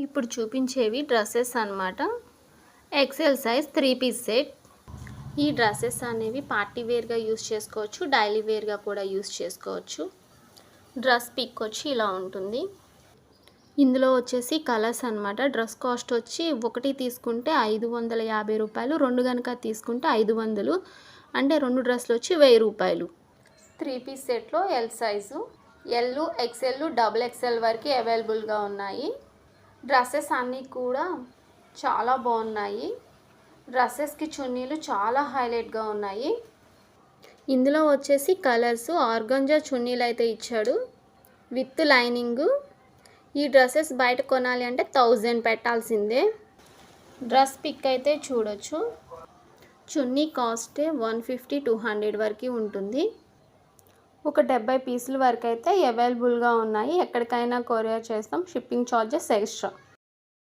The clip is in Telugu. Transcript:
ఇప్పుడు చూపించేవి డ్రెస్సెస్ అన్నమాట. XL size 3 piece set. ఈ డ్రెస్సెస్ అనేవి పార్టీ వేర్గా యూస్ చేసుకోవచ్చు, డైలీ వేర్గా కూడా యూస్ చేసుకోవచ్చు. డ్రెస్ పిక్ వచ్చి ఇలా ఉంటుంది. ఇందులో వచ్చేసి కలర్స్ అన్నమాట. డ్రెస్ కాస్ట్ వచ్చి ఒకటి తీసుకుంటే 550 రూపాయలు, 2 కనుక తీసుకుంటే 500, అంటే 2 డ్రెస్సులు వచ్చి 1000 రూపాయలు. 3 పీస్ సెట్లో L size, L, XL, double XL వరకు అవైలబుల్గా ఉన్నాయి. డ్రెస్సెస్ అన్నీ కూడా చాలా బాగున్నాయి. డ్రెస్సెస్కి చున్నీలు చాలా హైలైట్గా ఉన్నాయి. ఇందులో వచ్చేసి కలర్స్ ఆర్గంజా చున్నీలు అయితే ఇచ్చాడు విత్ లైనింగు. ఈ డ్రెస్సెస్ బయట కొనాలి అంటే 1000 పెట్టాల్సిందే. డ్రెస్ పిక్ అయితే చూడొచ్చు. చున్నీ కాస్టే 150-200 వరకు ఉంటుంది. ఒక 70 పీసుల వరకు అయితే అవైలబుల్గా ఉన్నాయి. ఎక్కడికైనా కొరియర్ చేస్తాం, షిప్పింగ్ ఛార్జెస్ ఎక్స్ట్రా.